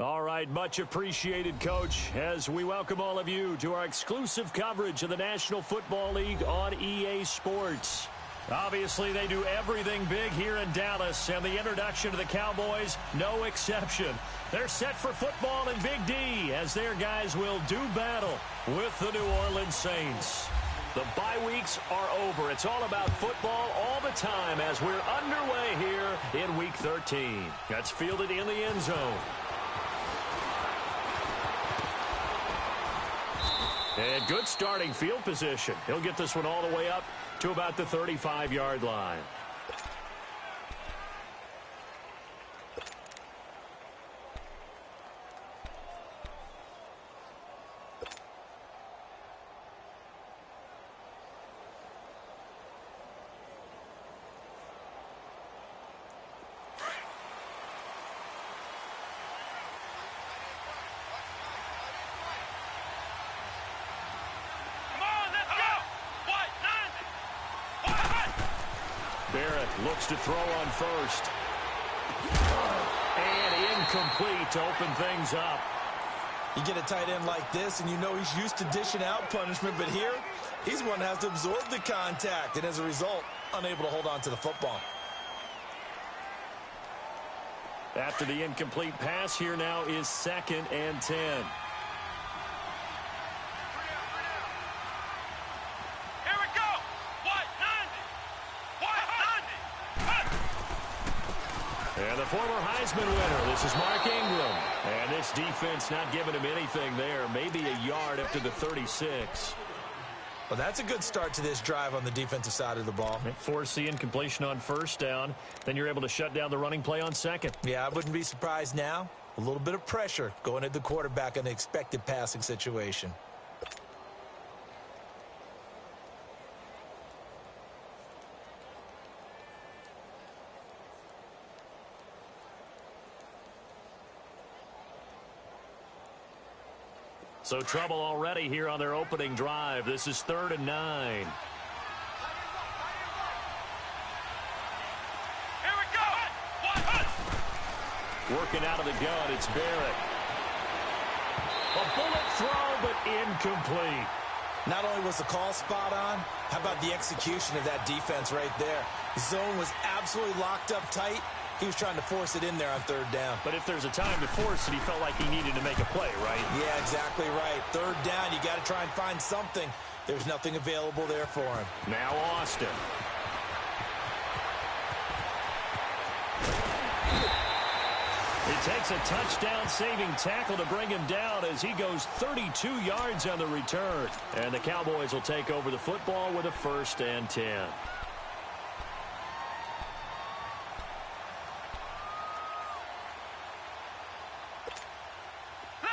All right, much appreciated, Coach, as we welcome all of you to our exclusive coverage of the National Football League on EA Sports. Obviously, they do everything big here in Dallas, and the introduction to the Cowboys, no exception. They're set for football in Big D, as their guys will do battle with the New Orleans Saints. The bye weeks are over. It's all about football all the time as we're underway here in Week 13. That's fielded in the end zone. And good starting field position. He'll get this one all the way up to about the 35-yard line. Barrett looks to throw on first. And incomplete to open things up. You get a tight end like this, and you know he's used to dishing out punishment, but here, he's one that has to absorb the contact, and as a result, unable to hold on to the football. After the incomplete pass, here now is 2nd and 10. And the former Heisman winner, this is Mark Ingram. And this defense not giving him anything there. Maybe a yard up to the 36. Well, that's a good start to this drive on the defensive side of the ball. Force the incompletion on first down. Then you're able to shut down the running play on second. Yeah, I wouldn't be surprised now. A little bit of pressure going at the quarterback in an expected passing situation. So trouble already here on their opening drive. This is 3rd and 9. Here we go. Working out of the gun, it's Barrett. A bullet throw, but incomplete. Not only was the call spot on, how about the execution of that defense right there? The zone was absolutely locked up tight. He was trying to force it in there on 3rd down. But if there's a time to force it, he felt like he needed to make a play, right? Yeah, exactly right. 3rd down, you got to try and find something. There's nothing available there for him. Now Austin. It takes a touchdown-saving tackle to bring him down as he goes 32 yards on the return. And the Cowboys will take over the football with a 1st and 10.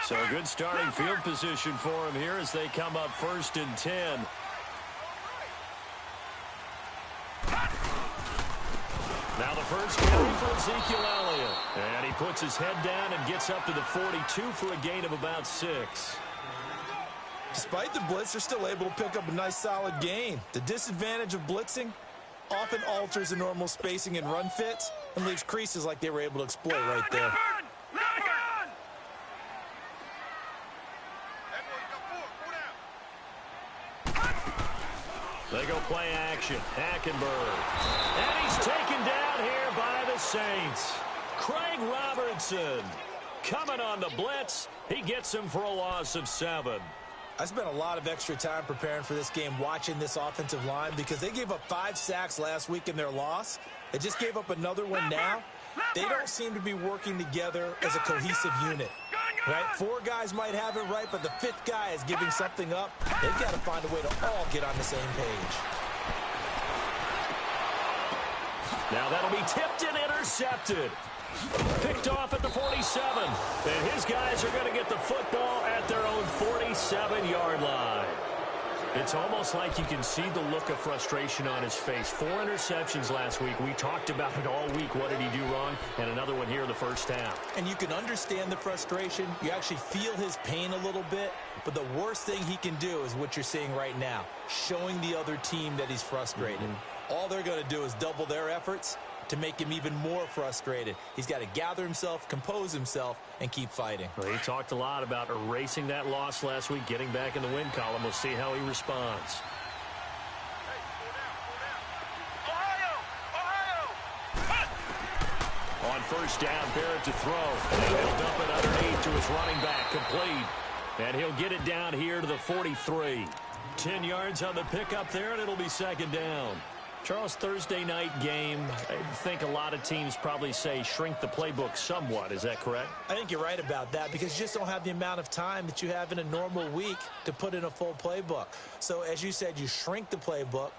So a good starting field position for him here as they come up 1st and 10. Now the first carry for Ezekiel Elliott. And he puts his head down and gets up to the 42 for a gain of about 6. Despite the blitz, they're still able to pick up a nice solid gain. The disadvantage of blitzing often alters the normal spacing and run fits and leaves creases like they were able to exploit right there. They go play action. Hackenberg. And he's taken down here by the Saints. Craig Robertson coming on the blitz. He gets him for a loss of 7. I spent a lot of extra time preparing for this game watching this offensive line because they gave up 5 sacks last week in their loss. They just gave up another one now. They don't seem to be working together as a cohesive unit. Right? 4 guys might have it right, but the 5th guy is giving something up. They've got to find a way to all get on the same page. Now that'll be tipped and intercepted. Picked off at the 47. And his guys are going to get the football at their own 47-yard line. It's almost like you can see the look of frustration on his face. 4 interceptions last week. We talked about it all week. What did he do wrong? And another one here in the first half. And you can understand the frustration. You actually feel his pain a little bit. But the worst thing he can do is what you're seeing right now, showing the other team that he's frustrated. All they're going to do is double their efforts, to make him even more frustrated. He's got to gather himself, compose himself, and keep fighting. Well, he talked a lot about erasing that loss last week, getting back in the win column. We'll see how he responds. On first down, Barrett to throw. And he'll dump it underneath to his running back, complete. And he'll get it down here to the 43. 10 yards on the pickup there, and it'll be second down. Charles, Thursday night game, I think a lot of teams probably say shrink the playbook somewhat. Is that correct? I think you're right about that because you just don't have the amount of time that you have in a normal week to put in a full playbook. So as you said, you shrink the playbook,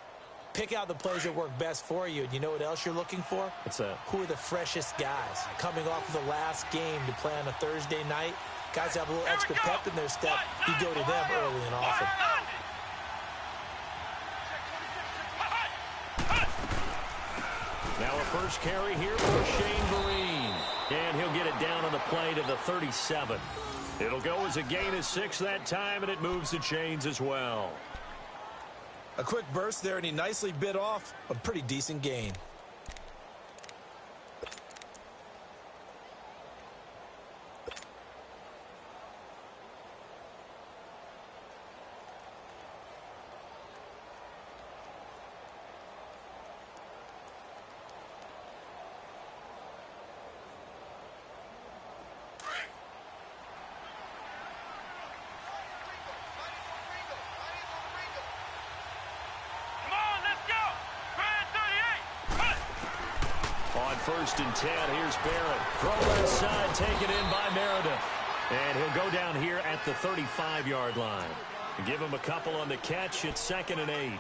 pick out the plays that work best for you. And you know what else you're looking for? What's that? Who are the freshest guys coming off of the last game to play on a Thursday night? Guys have a little extra pep in their step. You go to them early and often. Now a first carry here for Shane Vereen. And he'll get it down on the play to the 37. It'll go as a gain of 6 that time, and it moves the chains as well. A quick burst there, and he nicely bit off a pretty decent gain. First and 10, here's Barrett. Throw left side, taken in by Meredith. And he'll go down here at the 35-yard line. Give him a couple on the catch. It's second and 8.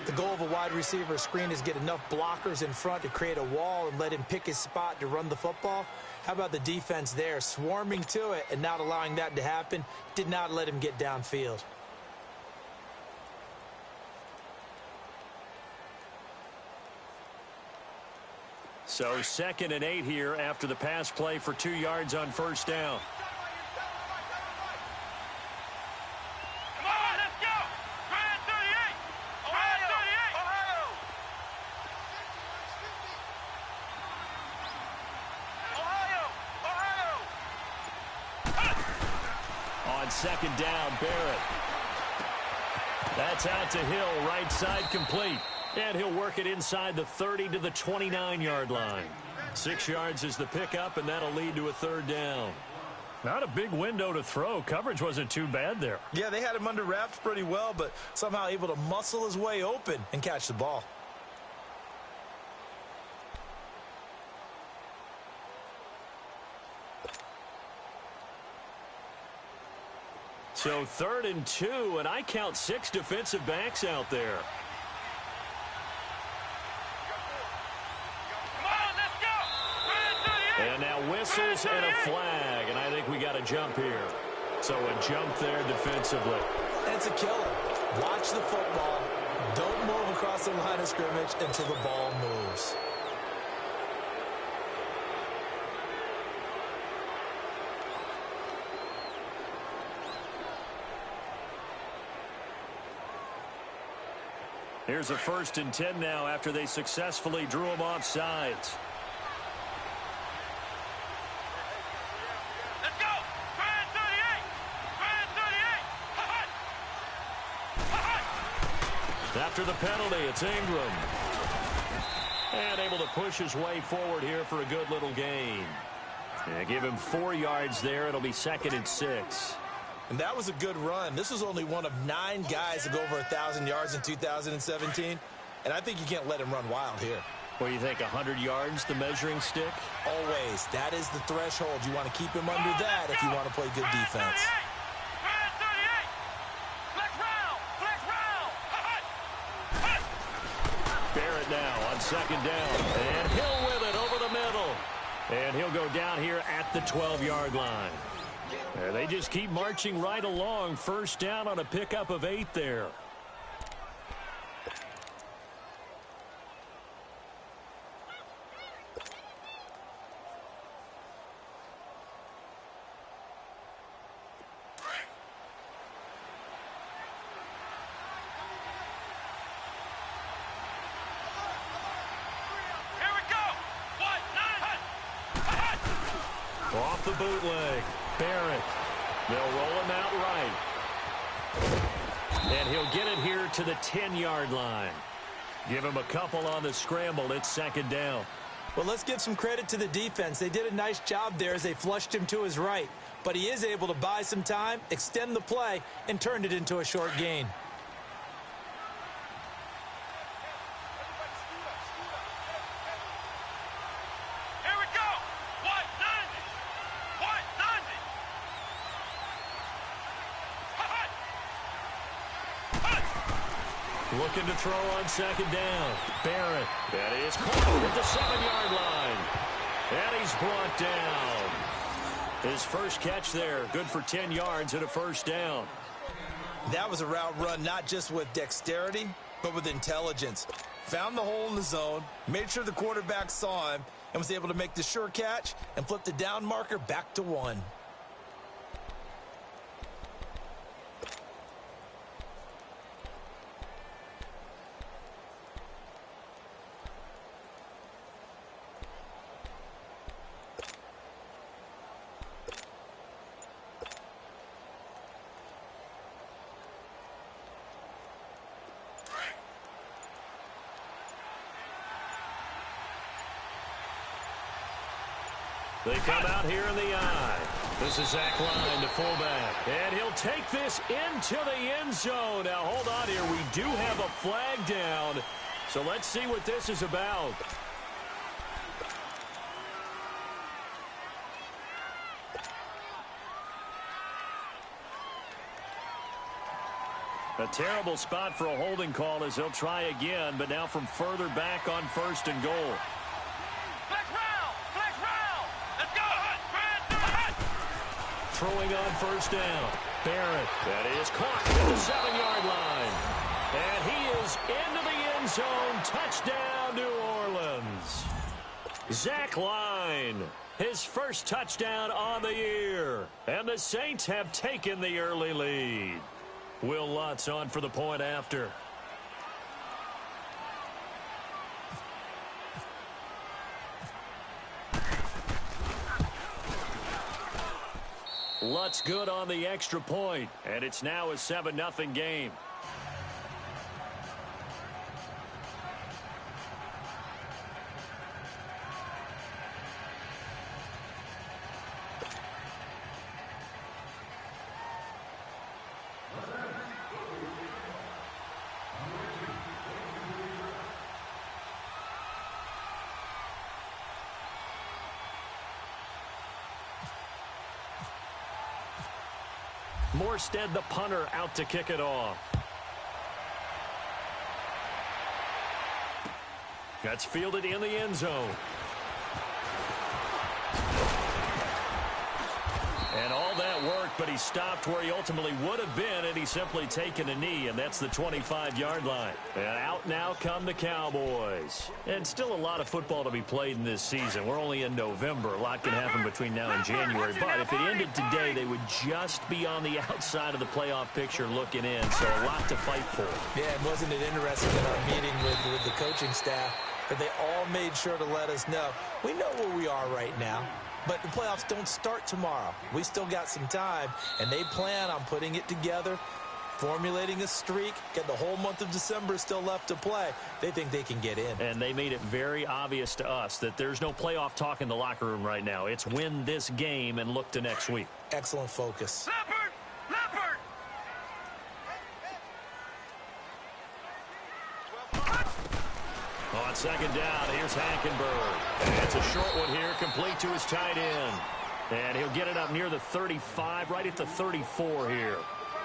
The goal of a wide receiver screen is get enough blockers in front to create a wall and let him pick his spot to run the football. How about the defense there, swarming to it and not allowing that to happen? Did not let him get downfield. So second and 8 here after the pass play for 2 yards on first down. Come on, let's go! Grand 38! Grand 38! Ohio! On second down, Barrett. That's out to Hill, right side complete. And he'll work it inside the 30 to the 29-yard line. 6 yards is the pickup, and that'll lead to a third down. Not a big window to throw. Coverage wasn't too bad there. Yeah, they had him under wraps pretty well, but somehow able to muscle his way open and catch the ball. So 3rd and 2, and I count 6 defensive backs out there. And now whistles and a flag, and I think we got a jump here. So a jump there defensively. It's a killer. Watch the football. Don't move across the line of scrimmage until the ball moves. Here's a 1st and 10 now after they successfully drew him off sides. After the penalty, it's Ingram. And able to push his way forward here for a good little gain. And give him 4 yards there. It'll be 2nd and 6. And that was a good run. This was only one of 9 guys to go over 1,000 yards in 2017. And I think you can't let him run wild here. What do you think, 100 yards, the measuring stick? Always. That is the threshold. You want to keep him under that if you want to play good defense. Barrett now on second down. And Hill with it over the middle. And he'll go down here at the 12-yard line. And they just keep marching right along. First down on a pickup of 8 there. Off the bootleg. Barrett. They'll roll him out right. And he'll get it here to the 10-yard line. Give him a couple on the scramble. It's second down. Well, let's give some credit to the defense. They did a nice job there as they flushed him to his right. But he is able to buy some time, extend the play, and turned it into a short gain. Here we go. White 90. White 90. Looking to throw on second down. Barrett. That is caught at the 7-yard line. And he's brought down. His first catch there. Good for 10 yards and a first down. That was a route run not just with dexterity, but with intelligence. Found the hole in the zone, made sure the quarterback saw him, and was able to make the sure catch and flip the down marker back to 1. They come out here in the eye. This is Zach Line, the fullback. And he'll take this into the end zone. Now, hold on here. We do have a flag down. So let's see what this is about. A terrible spot for a holding call as they'll try again, but now from further back on first and goal. Throwing on first down. Barrett. That is caught at the 7-yard line. And he is into the end zone. Touchdown, New Orleans. Zach Line. His first touchdown on the year. And the Saints have taken the early lead. Will Lutz on for the point after. Lutz good on the extra point, and it's now a 7-0 game. Morstead, the punter, out to kick it off. That's fielded in the end zone. And all that worked, but he stopped where he ultimately would have been, and he's simply taken a knee, and that's the 25-yard line. And out now come the Cowboys. And still a lot of football to be played in this season. We're only in November. A lot can happen between now and January. But if it ended today, they would just be on the outside of the playoff picture looking in. So a lot to fight for. Yeah, and wasn't it interesting in our meeting with the coaching staff that they all made sure to let us know, we know where we are right now. But the playoffs don't start tomorrow. We still got some time, and they plan on putting it together, formulating a streak, get the whole month of December still left to play. They think they can get in. And they made it very obvious to us that there's no playoff talk in the locker room right now. It's win this game and look to next week. Excellent focus. Leopard! Leopard! On second down, here's Hackenberg. And it's a short one here, complete to his tight end. And he'll get it up near the 35, right at the 34 here.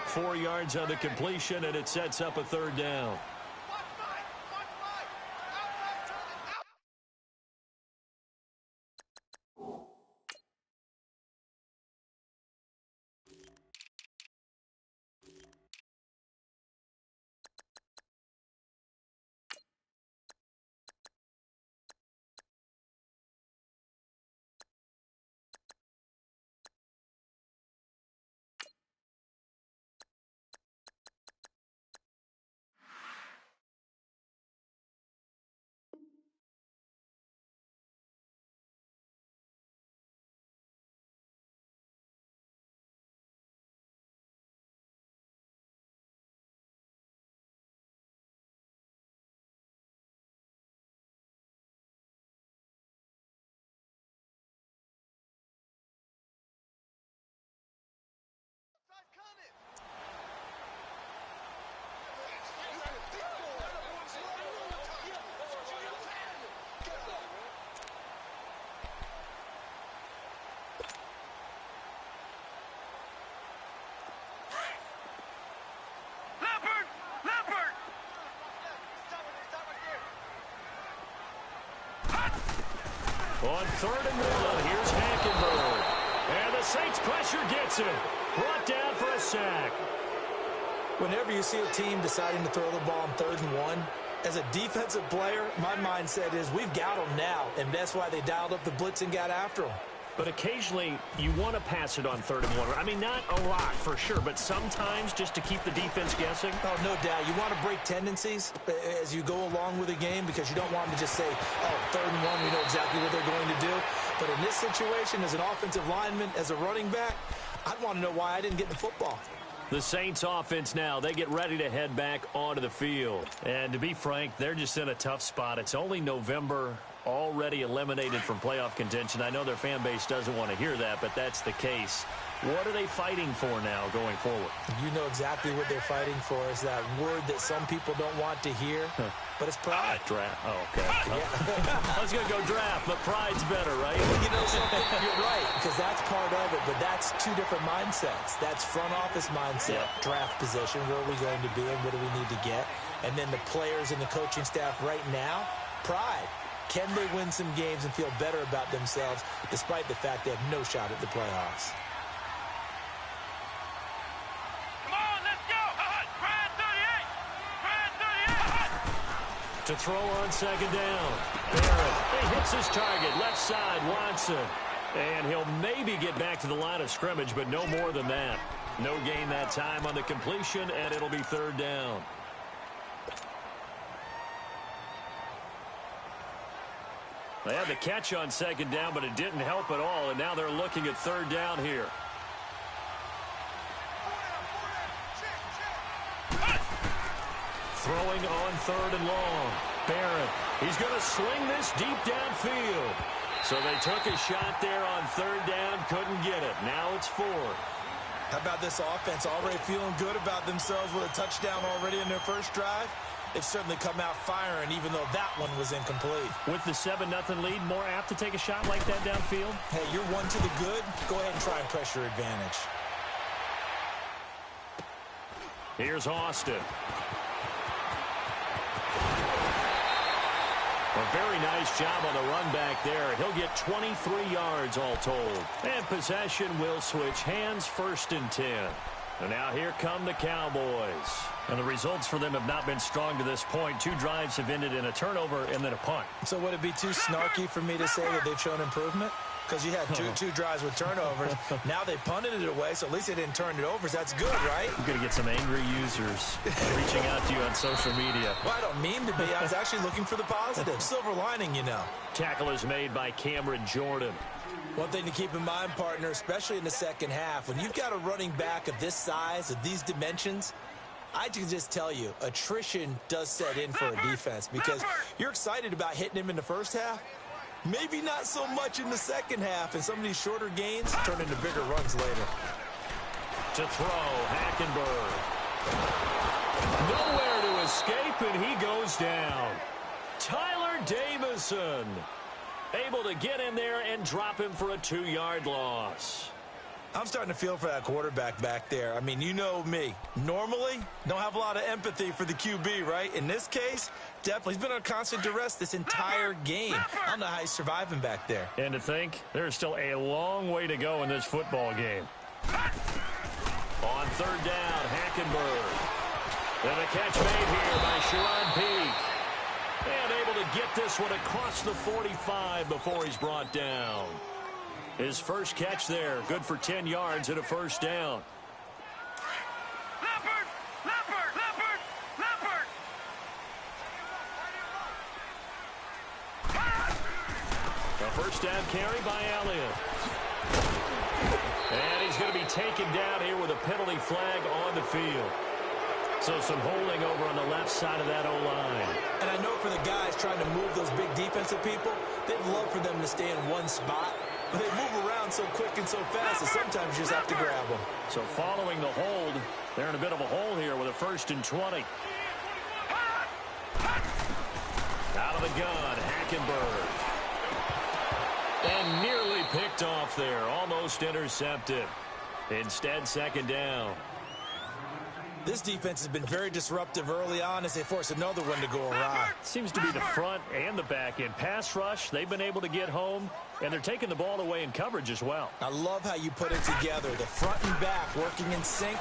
4 yards on the completion, and it sets up a third down. On 3rd and 1, here's Hackenberg. And the Saints pressure gets him. Brought down for a sack. Whenever you see a team deciding to throw the ball on 3rd and 1, as a defensive player, my mindset is we've got them now, and that's why they dialed up the blitz and got after them. But occasionally, you want to pass it on 3rd and 1. I mean, not a lot for sure, but sometimes just to keep the defense guessing. Oh, no doubt. You want to break tendencies as you go along with a game because you don't want them to just say, oh, 3rd and 1, we know exactly what they're going to do. But in this situation, as an offensive lineman, as a running back, I'd want to know why I didn't get the football. The Saints offense now, they get ready to head back onto the field. And to be frank, they're just in a tough spot. It's only November, already eliminated from playoff contention. I know their fan base doesn't want to hear that, but that's the case. What are they fighting for now going forward? You know exactly what they're fighting for. Is that word that some people don't want to hear, but it's pride. Draft. Oh, okay. I was going to go draft, but pride's better, right? You know something? You're right, because that's part of it, but that's two different mindsets. That's front office mindset, draft position, where are we going to be and what do we need to get? And then the players and the coaching staff right now, pride. Can they win some games and feel better about themselves despite the fact they have no shot at the playoffs? To throw on 2nd down. Barrett, he hits his target, left side, Watson. And he'll maybe get back to the line of scrimmage, but no more than that. No gain that time on the completion, and it'll be 3rd down. They had the catch on 2nd down, but it didn't help at all, and now they're looking at 3rd down here. Throwing on 3rd and long. Barrett, he's going to sling this deep downfield. So they took a shot there on 3rd down, couldn't get it. Now it's 4. How about this offense already feeling good about themselves with a touchdown already in their first drive? They've certainly come out firing, even though that one was incomplete. With the 7-0 lead, more apt to take a shot like that downfield? Hey, you're one to the good. Go ahead and try and press your advantage. Here's Austin. A very nice job on the run back there. He'll get 23 yards all told. And possession will switch hands, 1st and 10. And now here come the Cowboys. And the results for them have not been strong to this point. 2 drives have ended in a turnover and then a punt. So would it be too snarky for me to say that they've shown improvement? Because you had two drives with turnovers. Now they punted it away, so at least they didn't turn it over. So that's good, right? You're going to get some angry users reaching out to you on social media. Well, I don't mean to be. I was actually looking for the positive. Silver lining, you know. Tackle is made by Cameron Jordan. One thing to keep in mind, partner, especially in the second half, when you've got a running back of this size, of these dimensions, I can just tell you, attrition does set in for a defense because you're excited about hitting him in the first half. Maybe not so much in the second half, and some of these shorter gains turn into bigger runs later. To throw, Hackenberg. Nowhere to escape, and he goes down. Tyler Davison able to get in there and drop him for a 2-yard loss. I'm starting to feel for that quarterback back there. I mean, you know me. Normally, don't have a lot of empathy for the QB, right? In this case, definitely. He's been on constant duress this entire game. I don't know how he's surviving back there. And to think, there's still a long way to go in this football game. On 3rd down, Hackenberg. And a catch made here by Sharon Peak. And able to get this one across the 45 before he's brought down. His first catch there, good for 10 yards and a 1st down. Leopard! Leopard! Leopard! Leopard! A 1st down carry by Elliott. And he's going to be taken down here with a penalty flag on the field. So some holding over on the left side of that O-line. And I know for the guys trying to move those big defensive people, they'd love for them to stay in one spot. But they move around so quick and so fast that sometimes you just have to grab them. So following the hold, they're in a bit of a hole here with a 1st and 20. Out of the gun, Hackenberg. And nearly picked off there, almost intercepted. Instead, 2nd down. This defense has been very disruptive early on as they force another one to go awry. Seems to be the front and the back end. Pass rush, they've been able to get home, and they're taking the ball away in coverage as well. I love how you put it together. The front and back working in sync,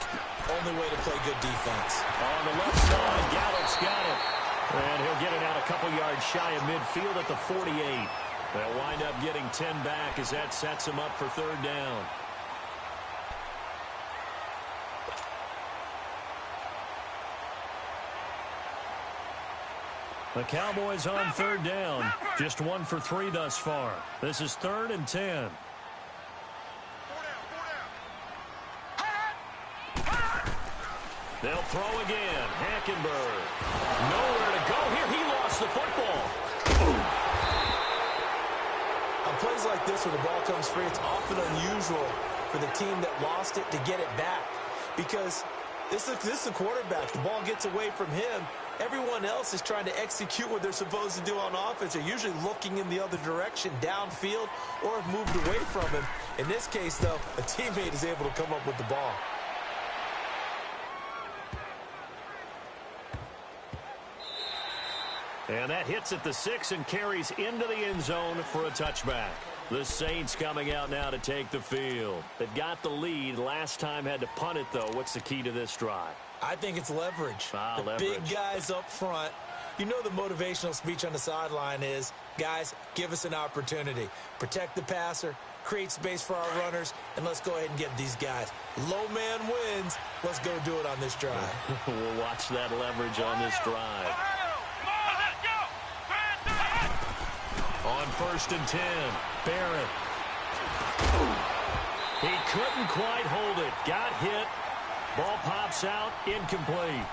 only way to play good defense. On the left side, Gallup's got it. And he'll get it out a couple yards shy of midfield at the 48. They'll wind up getting 10 back as that sets them up for third down. The Cowboys on third down. Just 1 for 3 thus far. This is 3rd and 10. They'll throw again. Hackenberg. Nowhere to go here. He lost the football. On plays like this where the ball comes free, it's often unusual for the team that lost it to get it back. Because this is the quarterback. The ball gets away from him. Everyone else is trying to execute what they're supposed to do on offense. They're usually looking in the other direction, downfield, or have moved away from him. In this case, though, a teammate is able to come up with the ball. And that hits at the 6 and carries into the end zone for a touchback. The Saints coming out now to take the field. They've got the lead. Last time had to punt it, though. What's the key to this drive? I think it's leverage. The leverage. Big guys up front. You know the motivational speech on the sideline is, guys, give us an opportunity. Protect the passer, create space for our runners, and let's go ahead and get these guys. Low man wins. Let's go do it on this drive. We'll watch that leverage on this drive. On 1st and 10, Barrett. He couldn't quite hold it. Got hit. Ball pops out, incomplete.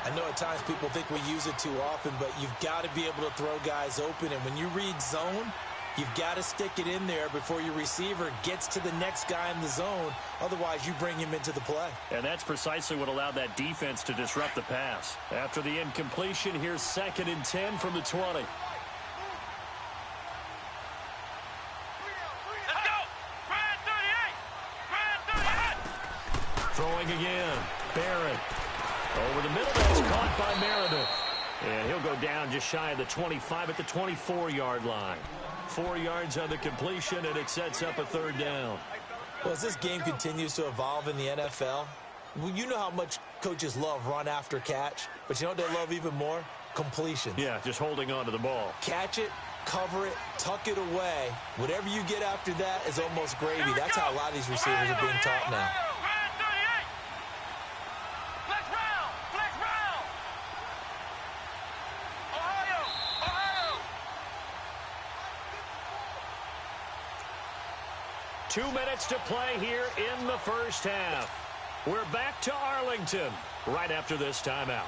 I know at times people think we use it too often, but you've got to be able to throw guys open. And when you read zone, you've got to stick it in there before your receiver gets to the next guy in the zone. Otherwise, you bring him into the play. And that's precisely what allowed that defense to disrupt the pass. After the incompletion, here's 2nd and 10 from the 20. Throwing again. Barrett. Over the middle. That's caught by Meredith. And he'll go down just shy of the 25 at the 24-yard line. 4 yards on the completion, and it sets up a 3rd down. Well, as this game continues to evolve in the NFL, you know how much coaches love run after catch, but you know what they love even more? Completion. Yeah, just holding on to the ball. Catch it, cover it, tuck it away. Whatever you get after that is almost gravy. That's how a lot of these receivers are being taught now. 2 minutes to play here in the first half. We're back to Arlington right after this timeout.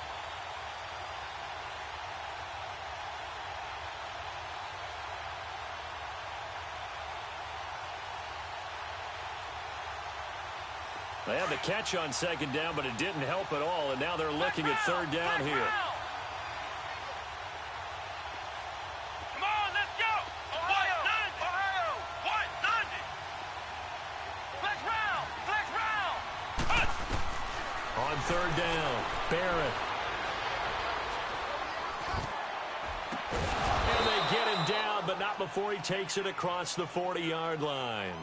They had the catch on 2nd down, but it didn't help at all, and now they're looking at 3rd down here. On 3rd down, Barrett. And they get him down, but not before he takes it across the 40-yard line.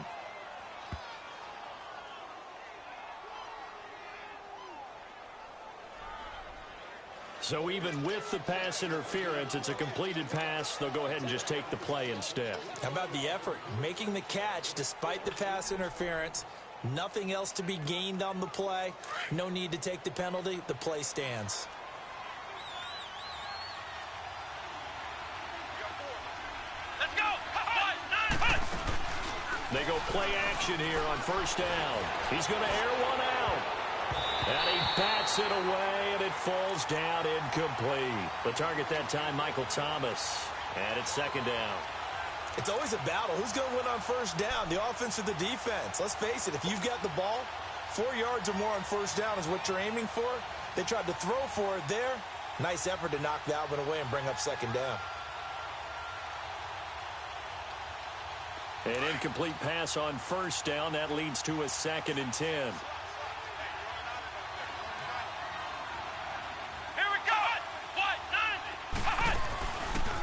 So even with the pass interference, it's a completed pass. They'll go ahead and just take the play instead. How about the effort? Making the catch despite the pass interference. Nothing else to be gained on the play. No need to take the penalty. The play stands. Let's go. They go play action here on 1st down. He's going to air one out. And he bats it away, and it falls down incomplete. The target that time, Michael Thomas. And it's 2nd down. It's always a battle. Who's going to win on 1st down, the offense or the defense? Let's face it, if you've got the ball, 4 yards or more on 1st down is what you're aiming for. They tried to throw for it there. Nice effort to knock that one away and bring up 2nd down. An incomplete pass on 1st down. That leads to a 2nd and 10.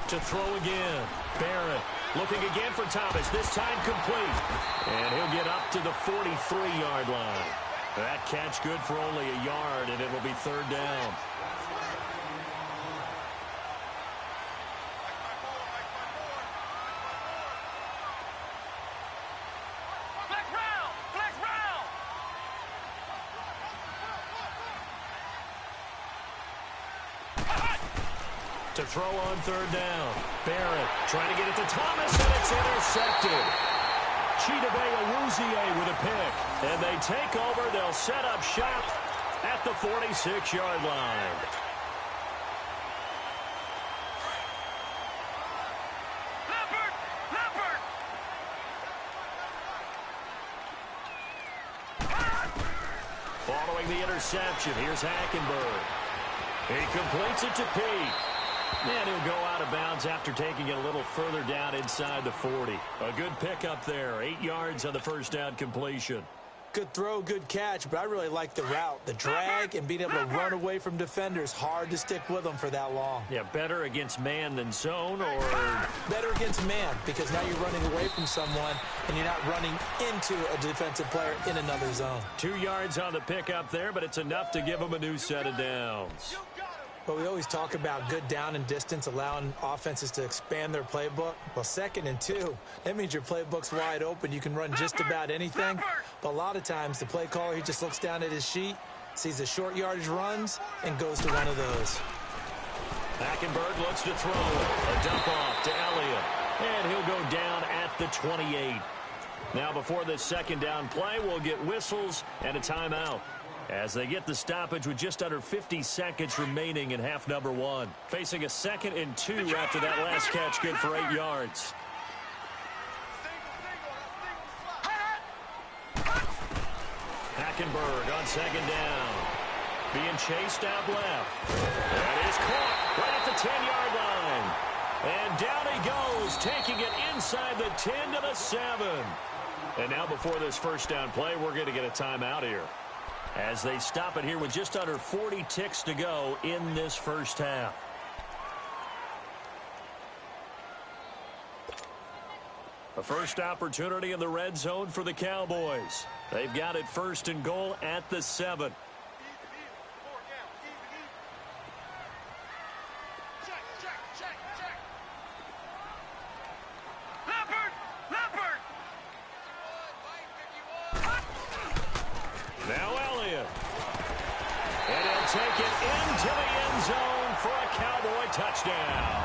To throw again. Barrett looking again for Thomas. This time complete. And he'll get up to the 43-yard line. That catch good for only a yard, and it'll be third down. To throw on third down. Barrett trying to get it to Thomas, and it's intercepted. Chidobe Awuzie with a pick. And they take over. They'll set up shop at the 46-yard line. Following the interception, here's Hackenberg. He completes it to Peake. And he'll go out of bounds after taking it a little further down inside the 40. A good pickup there. 8 yards on the first down completion. Good throw, good catch, but I really like the route. The drag and being able to run away from defenders. Hard to stick with them for that long. Yeah, better against man than zone, or better against man, because now you're running away from someone and you're not running into a defensive player in another zone. 2 yards on the pickup there, but it's enough to give them a new set of downs. But we always talk about good down and distance, allowing offenses to expand their playbook. Well, 2nd and 2, that means your playbook's wide open. You can run just about anything. But a lot of times, the play caller, he just looks down at his sheet, sees the short yardage runs, and goes to one of those. Hackenberg looks to throw. A dump off to Elliott. And he'll go down at the 28. Now, before this second down play, we'll get whistles and a timeout, as they get the stoppage with just under 50 seconds remaining in half number 1. Facing a 2nd and 2 after that last catch, good for 8 yards. Hackenberg on 2nd down. Being chased out left. That is caught right at the 10-yard line. And down he goes, taking it inside the 10 to the 7. And now before this first down play, we're going to get a timeout here, as they stop it here with just under 40 ticks to go in this first half. A first opportunity in the red zone for the Cowboys. They've got it 1st and goal at the 7. Now Elliott. And he'll take it into the end zone for a Cowboy touchdown.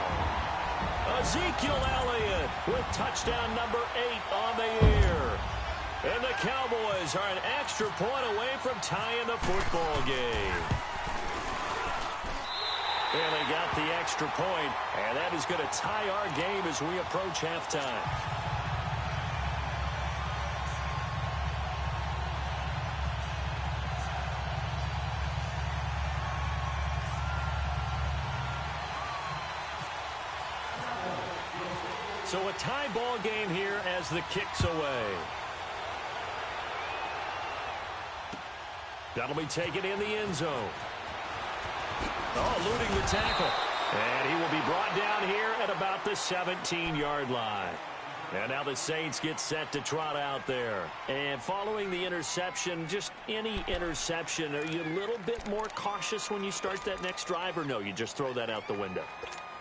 Ezekiel Elliott with touchdown number 8 on the year. And the Cowboys are an extra point away from tying the football game. And they got the extra point, and that is going to tie our game as we approach halftime. So a tie ball game here as the kick's away. That'll be taken in the end zone. Oh, eluding the tackle. And he will be brought down here at about the 17-yard line. And now the Saints get set to trot out there. And following the interception, just any interception, are you a little bit more cautious when you start that next drive, or no, you just throw that out the window?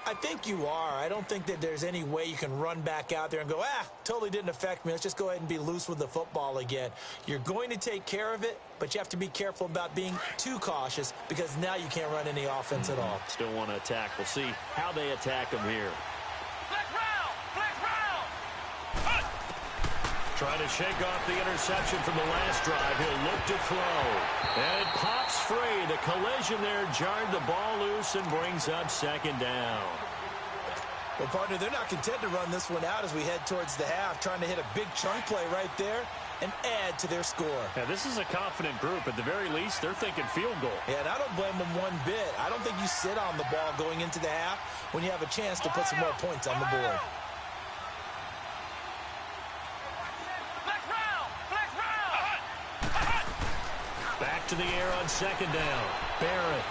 I think you are. I don't think that there's any way you can run back out there and go, totally didn't affect me. Let's just go ahead and be loose with the football again. You're going to take care of it, but you have to be careful about being too cautious, because now you can't run any offense at all. Still want to attack. We'll see how they attack them here. Trying to shake off the interception from the last drive. He'll look to throw. And it pops free. The collision there jarred the ball loose and brings up 2nd down. Well, partner, they're not content to run this one out as we head towards the half, trying to hit a big chunk play right there and add to their score. Yeah, this is a confident group. At the very least, they're thinking field goal. Yeah, and I don't blame them one bit. I don't think you sit on the ball going into the half when you have a chance to put some more points on the board. Back to the air on 2nd down. Barrett.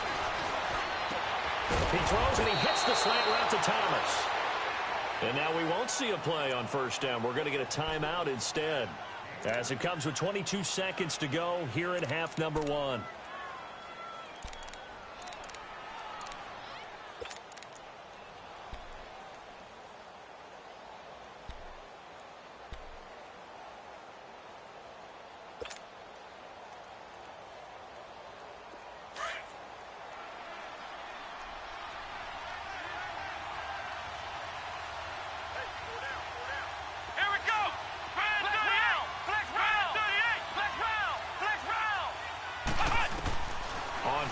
He throws and he hits the slant route to Thomas. And now we won't see a play on first down. We're going to get a timeout instead, as it comes with 22 seconds to go here in half number 1.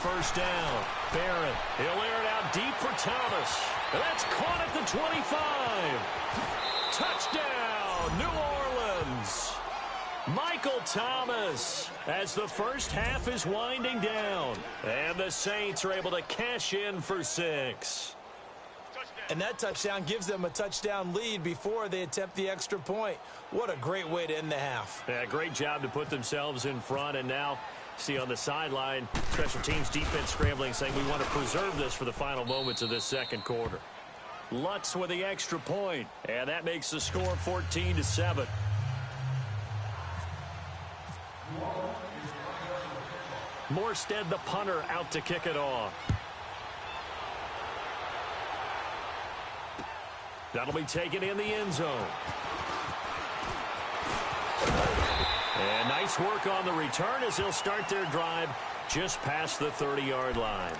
First down. Barrett. He'll air it out deep for Thomas. And that's caught at the 25. Touchdown, New Orleans. Michael Thomas, as the first half is winding down. And the Saints are able to cash in for 6. And that touchdown gives them a touchdown lead before they attempt the extra point. What a great way to end the half. Yeah, great job to put themselves in front, and now see on the sideline, special teams defense scrambling, saying we want to preserve this for the final moments of this second quarter. Lutz with the extra point, and that makes the score 14-7. Morstead, the punter, out to kick it off. That'll be taken in the end zone. And nice work on the return as they'll start their drive just past the 30-yard line.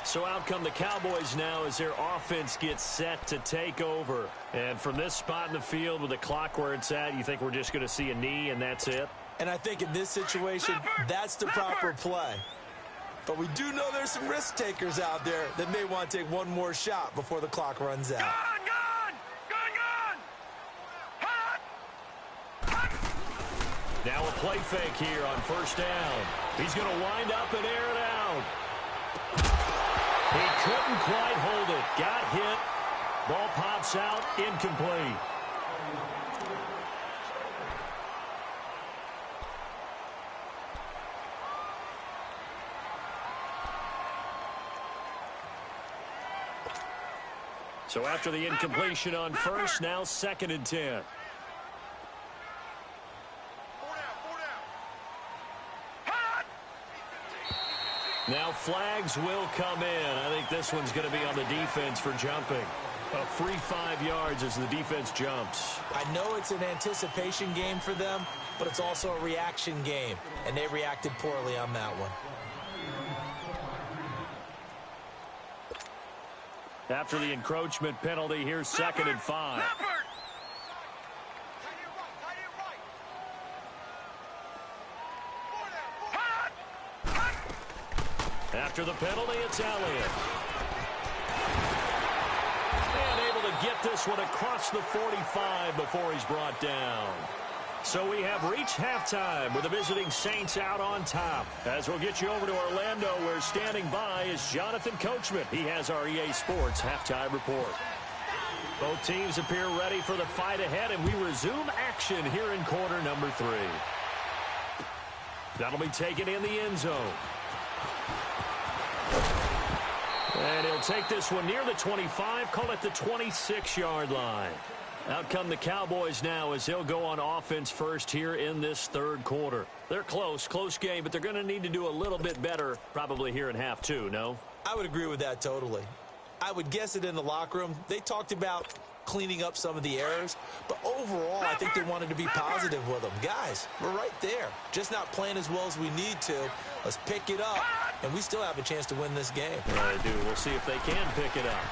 So out come the Cowboys now as their offense gets set to take over. And from this spot in the field with the clock where it's at, you think we're just going to see a knee and that's it? And I think in this situation, that's the proper play. But we do know there's some risk takers out there that may want to take one more shot before the clock runs out. Now a play fake here on first down. He's going to wind up and air it out. He couldn't quite hold it. Got hit. Ball pops out. Incomplete. So after the incompletion on first, now 2nd and 10. Now flags will come in. I think this one's going to be on the defense for jumping. A free 5 yards as the defense jumps. I know it's an anticipation game for them, but it's also a reaction game, and they reacted poorly on that one. After the encroachment penalty, here's 2nd and 5. After the penalty, it's Elliott. And able to get this one across the 45 before he's brought down. So we have reached halftime with the visiting Saints out on top. As we'll get you over to Orlando, where standing by is Jonathan Coachman. He has our EA Sports halftime report. Both teams appear ready for the fight ahead, and we resume action here in quarter number 3. That'll be taken in the end zone. And he'll take this one near the 25, call it the 26-yard line. Out come the Cowboys now as they'll go on offense first here in this third quarter. They're close game, but they're going to need to do a little bit better probably here in half 2, no? I would agree with that totally. I would guess it in the locker room. They talked about cleaning up some of the errors, but overall I think they wanted to be positive with them. Guys, we're right there. Just not playing as well as we need to. Let's pick it up, and we still have a chance to win this game. Yeah, they do. We'll see if they can pick it up.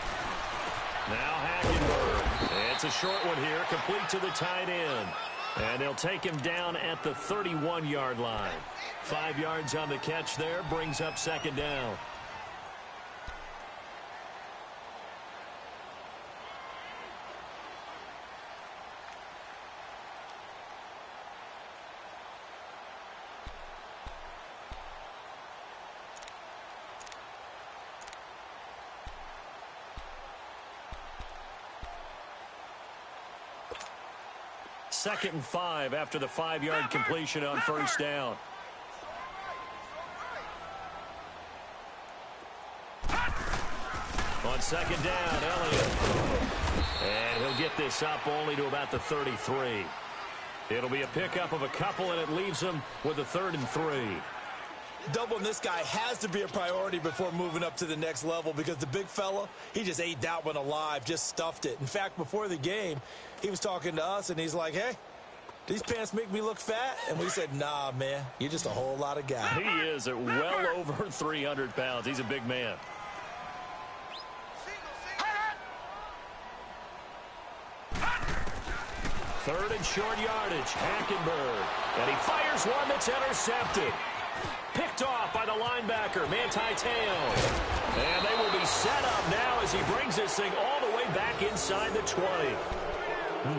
Now Hackenberg. It's a short one here, complete to the tight end. And they'll take him down at the 31-yard line. 5 yards on the catch there, brings up 2nd down. Second and 5 after the 5-yard completion on first down. On 2nd down, Elliott. And he'll get this up only to about the 33. It'll be a pickup of a couple, and it leaves him with a 3rd and 3. Doubling this guy has to be a priority before moving up to the next level because the big fella, he just ate that one alive, just stuffed it. In fact, before the game, he was talking to us, and he's like, hey, these pants make me look fat? And we said, nah, man, you're just a whole lot of guy. He is at well over 300 pounds. He's a big man. Third and short yardage, Hackenberg. And he fires one that's intercepted. Picked off by the linebacker, Manti Te'o. And they will be set up now as he brings this thing all the way back inside the 20.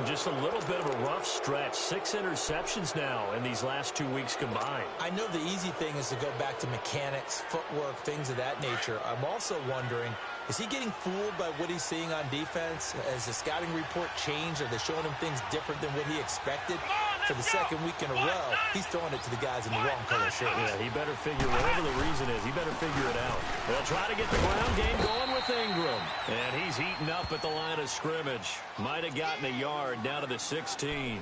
Just a little bit of a rough stretch. 6 interceptions now in these last 2 weeks combined. I know the easy thing is to go back to mechanics, footwork, things of that nature. I'm also wondering, is he getting fooled by what he's seeing on defense? Has the scouting report changed? Are they showing him things different than what he expected? For the second week in a row, he's throwing it to the guys in the wrong color shirts. Yeah, he better figure, whatever the reason is, he better figure it out. They'll try to get the ground game going with Ingram. And he's heating up at the line of scrimmage. Might have gotten a yard down to the 16.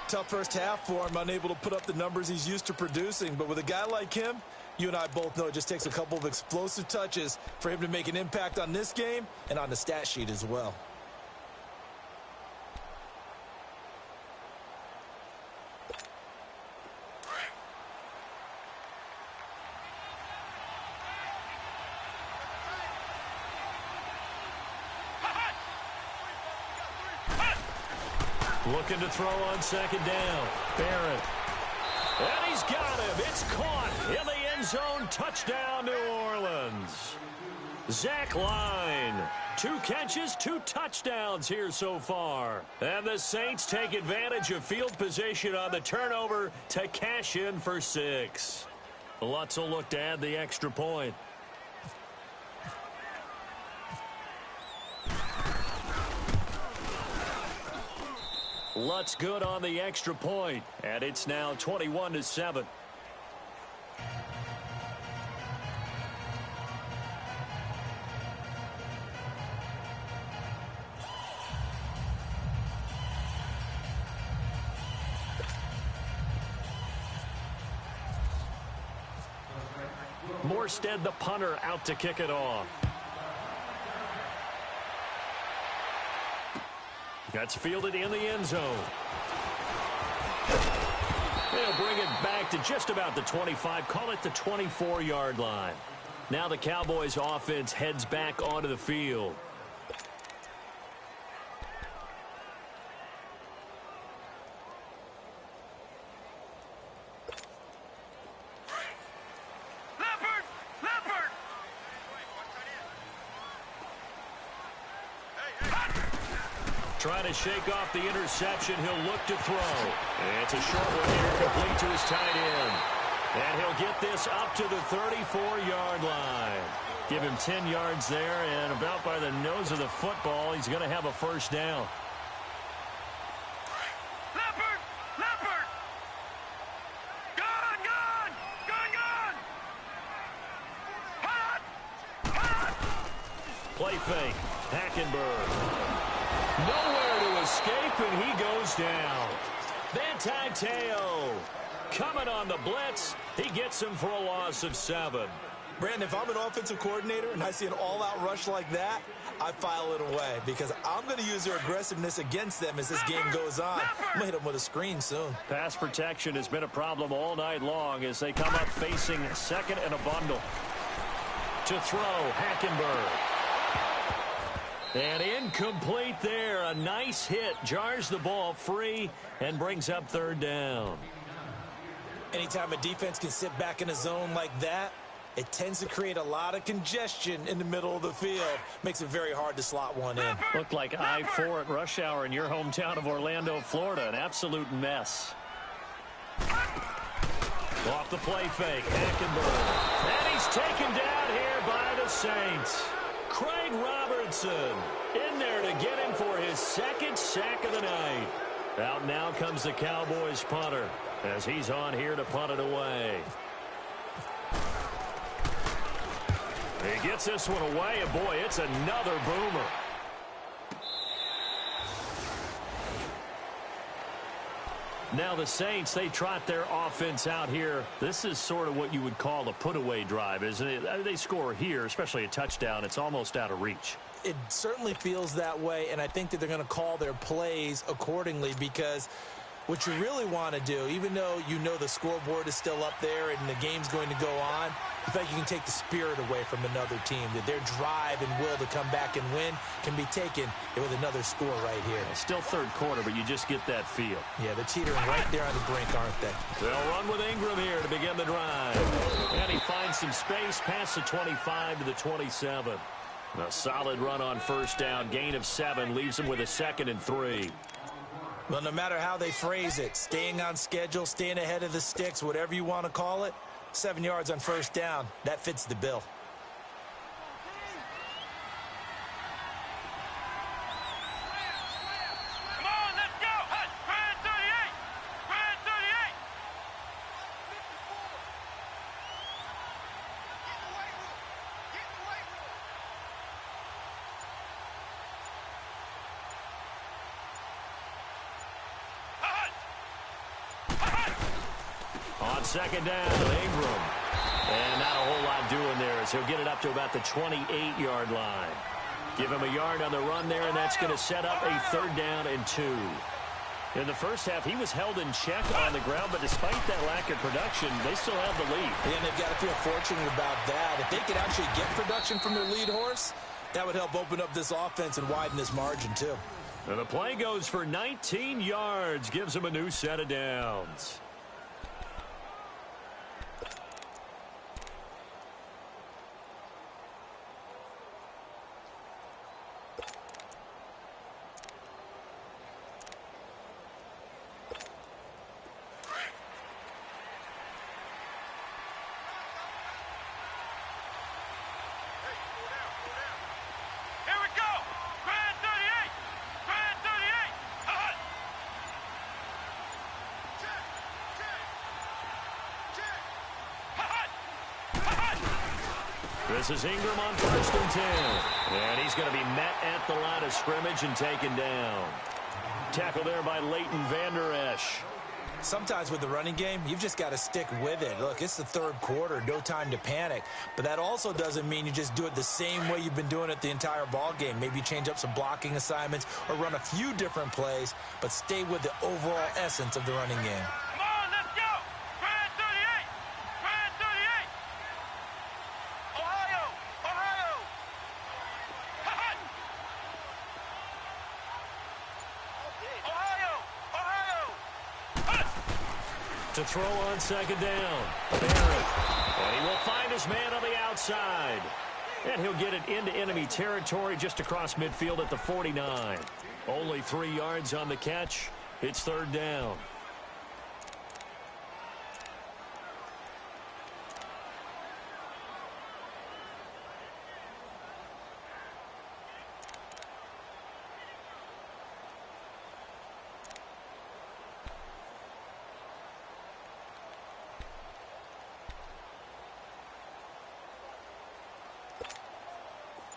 Tough first half for him, unable to put up the numbers he's used to producing. But with a guy like him, you and I both know it just takes a couple of explosive touches for him to make an impact on this game and on the stat sheet as well. Looking to throw on second down. Barrett. And he's got him. It's caught in the end zone. Touchdown, New Orleans. Zach Line. 2 catches, 2 touchdowns here so far. And the Saints take advantage of field position on the turnover to cash in for 6. Lutz will look to add the extra point. Lutz good on the extra point, and it's now 21-7. Morstead, the punter, out to kick it off. That's fielded in the end zone. They'll bring it back to just about the 25. Call it the 24-yard line. Now the Cowboys offense heads back onto the field. Trying to shake off the interception. He'll look to throw. It's a short one here, complete to his tight end. And he'll get this up to the 34-yard line. Give him 10 yards there, and about by the nose of the football, he's going to have a first down. Leopard! Leopard! Gone! Gone! Gone! Gone! Hot! Hot! Play fake. Hackenberg. Nowhere to escape, and he goes down. Manti Te'o coming on the blitz. He gets him for a loss of 7. Brandon, if I'm an offensive coordinator and I see an all-out rush like that, I file it away because I'm going to use their aggressiveness against them as this game goes on. I'm going to hit them with a screen soon. Pass protection has been a problem all night long as they come up facing second and a bundle. To throw, Hackenberg. And incomplete there. A nice hit. Jars the ball free and brings up third down. Anytime a defense can sit back in a zone like that, it tends to create a lot of congestion in the middle of the field. Makes it very hard to slot one in. Looked like I-4 at rush hour in your hometown of Orlando, Florida. An absolute mess. Off the play fake. Hackenberg. And he's taken down here by the Saints. Craig Robertson in there to get him for his second sack of the night. Out now comes the Cowboys punter as he's on here to punt it away. He gets this one away, and boy, it's another boomer. Now the Saints, they trot their offense out here. This is sort of what you would call a put-away drive, isn't it? They score here, especially a touchdown. It's almost out of reach. It certainly feels that way, and I think that they're going to call their plays accordingly, because what you really want to do, even though you know the scoreboard is still up there and the game's going to go on, you think you can take the spirit away from another team, that their drive and will to come back and win can be taken with another score right here. Still third quarter, but you just get that feel. Yeah, they're teetering right there on the brink, aren't they? They'll run with Ingram here to begin the drive. And he finds some space past the 25 to the 27. A solid run on first down. Gain of 7 leaves him with a 2nd and 3. Well, no matter how they phrase it, staying on schedule, staying ahead of the sticks, whatever you want to call it, 7 yards on first down, that fits the bill. Come on, let's go. Grand 38. Grand 38. On second down, Ingram. And not a whole lot doing there as he'll get it up to about the 28-yard line. Give him a yard on the run there, and that's going to set up a 3rd down and 2. In the first half, he was held in check on the ground, but despite that lack of production, they still have the lead. And they've got to feel fortunate about that. If they could actually get production from their lead horse, that would help open up this offense and widen this margin too. And the play goes for 19 yards, gives him a new set of downs. Here we go. Grand 38. Grand 38. This is Ingram on 1st and 10. And he's going to be met at the line of scrimmage and taken down. Tackle there by Leighton Vander Esch. Sometimes with the running game, you've just got to stick with it. Look, it's the 3rd quarter, no time to panic. But that also doesn't mean you just do it the same way you've been doing it the entire ball game. Maybe change up some blocking assignments or run a few different plays, but stay with the overall essence of the running game. Come on, let's go. Grand 38. Grand 38. Ohio. Ohio. Ohio. Ohio. To throw on second down. Barrett. And he will find his man on the outside. And he'll get it into enemy territory just across midfield at the 49. Only 3 yards on the catch. It's 3rd down.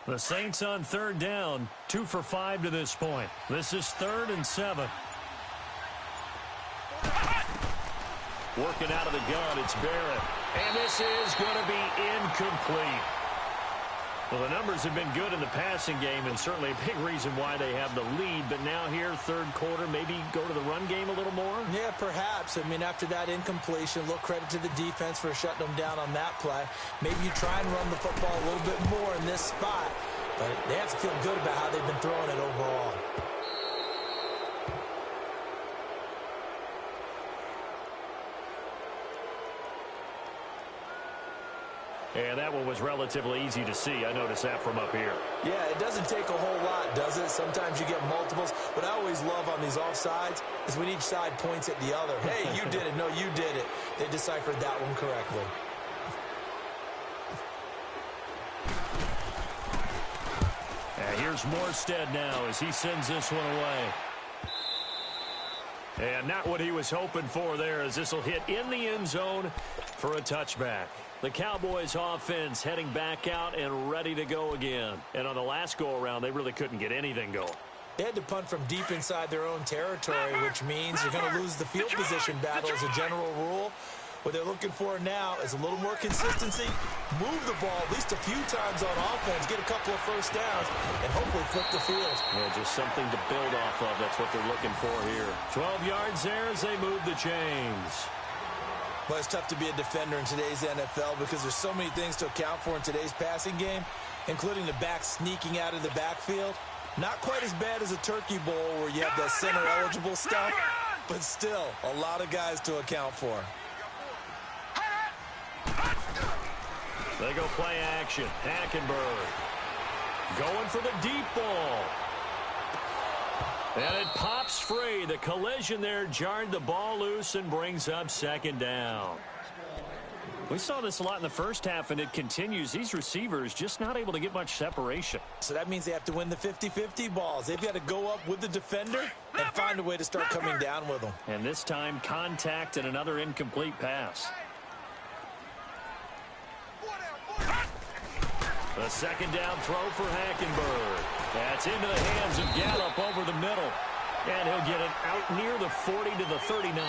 The Saints on 3rd down, 2 for 5 to this point. This is 3rd and 7. Working out of the gun, it's Barrett. And this is going to be incomplete. Well, the numbers have been good in the passing game, and certainly a big reason why they have the lead. But now here, 3rd quarter, maybe go to the run game a little more? Yeah, perhaps. I mean, after that incompletion, a little credit to the defense for shutting them down on that play. Maybe you try and run the football a little bit more in this spot. But they have to feel good about how they've been throwing it overall. And that one was relatively easy to see. I noticed that from up here. Yeah, it doesn't take a whole lot, does it? Sometimes you get multiples. What I always love on these offsides is when each side points at the other. Hey, you did it. No, you did it. They deciphered that one correctly. And here's Morstead now as he sends this one away. And not what he was hoping for there, as this will hit in the end zone for a touchback. The Cowboys offense heading back out and ready to go again. And on the last go-around, they really couldn't get anything going. They had to punt from deep inside their own territory, which means you're going to lose the field position battle as a general rule. What they're looking for now is a little more consistency, move the ball at least a few times on offense, get a couple of first downs, and hopefully flip the field. Yeah, just something to build off of. That's what they're looking for here. 12 yards there as they move the chains. Well, it's tough to be a defender in today's NFL because there's so many things to account for in today's passing game, including the back sneaking out of the backfield. Not quite as bad as a turkey bowl where you have that center-eligible stuff, but still a lot of guys to account for. They go play action. Hackenberg going for the deep ball. And it pops free. The collision there jarred the ball loose and brings up second down. We saw this a lot in the first half, and it continues. These receivers just not able to get much separation. So that means they have to win the 50-50 balls. They've got to go up with the defender and find a way to start coming down with them. And this time, contact and another incomplete pass. The second down throw for Hackenberg. That's into the hands of Gallup over the middle. And he'll get it out near the 40 to the 39.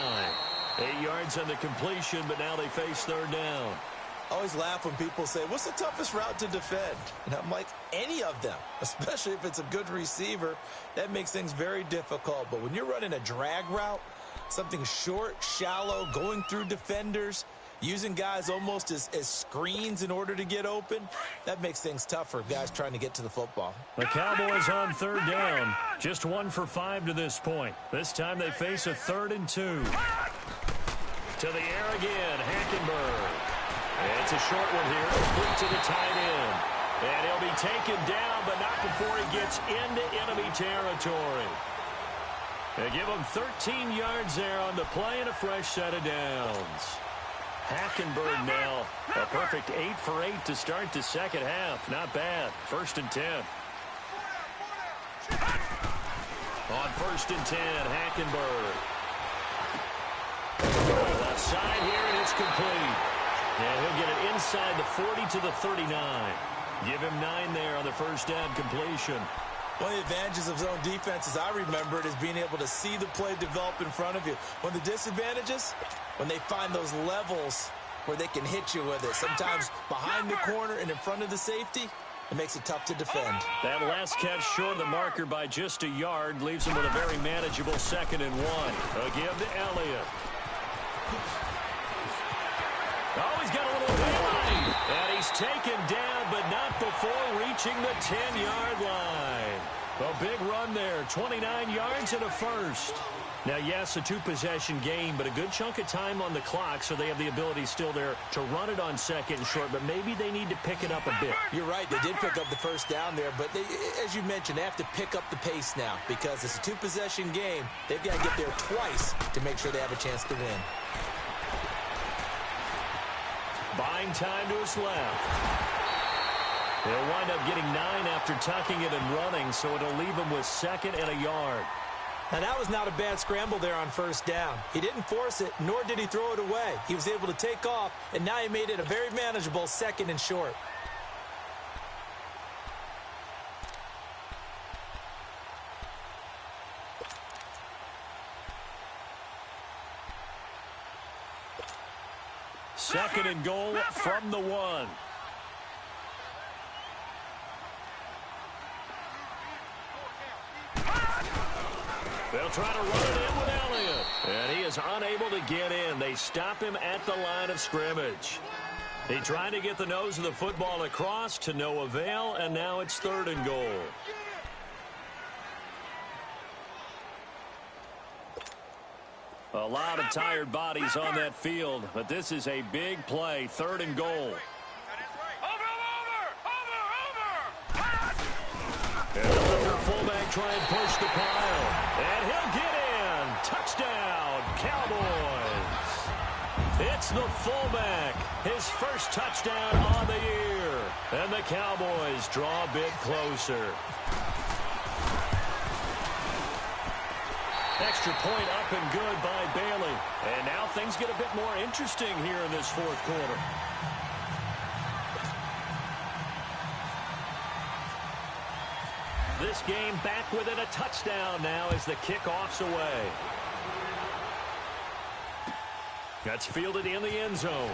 8 yards on the completion, but now they face third down. I always laugh when people say, what's the toughest route to defend? And I'm like, any of them, especially if it's a good receiver. That makes things very difficult. But when you're running a drag route, something short, shallow, going through defenders, using guys almost as screens in order to get open, that makes things tough for guys trying to get to the football. The Cowboys on third down. Just 1 for 5 to this point. This time they face a 3rd and 2. To the air again, Hackenberg. It's a short one here, complete to the tight end. And he'll be taken down, but not before he gets into enemy territory. They give him 13 yards there on the play and a fresh set of downs. Hackenberg now, a perfect 8 for 8 to start the second half. Not bad. 1st and 10. On 1st and 10, Hackenberg. Left side here, and it's complete. And he'll get it inside the 40 to the 39. Give him 9 there on the first down completion. One of the advantages of zone defense, as I remember it, is being able to see the play develop in front of you. One of the disadvantages, when they find those levels where they can hit you with it. Sometimes behind the corner and in front of the safety, it makes it tough to defend. That last catch short of the marker by just a yard leaves him with a very manageable 2nd and 1. A give to Elliott. Oh, he's got a little delay. And he's taken down, but not before reaching the 10-yard line. A big run there, 29 yards and a first. Now, yes, a 2-possession game, but a good chunk of time on the clock, so they have the ability still there to run it on 2nd and short, but maybe they need to pick it up a bit. You're right. They did pick up the first down there, but they, as you mentioned, they have to pick up the pace now because it's a 2-possession game. They've got to get there twice to make sure they have a chance to win. Buying time to his left. They'll wind up getting 9 after tucking it and running, so it'll leave him with 2nd and a yard. Now, that was not a bad scramble there on first down. He didn't force it, nor did he throw it away. He was able to take off, and now he made it a very manageable 2nd and short. Second and goal from the 1. They'll try to run it in with Elliott. And he is unable to get in. They stop him at the line of scrimmage. He tried to get the nose of the football across to no avail, and now it's 3rd and goal. A lot of tired bodies on that field, but this is a big play, 3rd and goal. And they'll let their fullback try and push the pile. And he'll get in. Touchdown, Cowboys. It's the fullback. His first touchdown on the year. And the Cowboys draw a bit closer. Extra point up and good by Bailey. And now things get a bit more interesting here in this 4th quarter. This game back within a touchdown now as the kickoff's away. That's fielded in the end zone.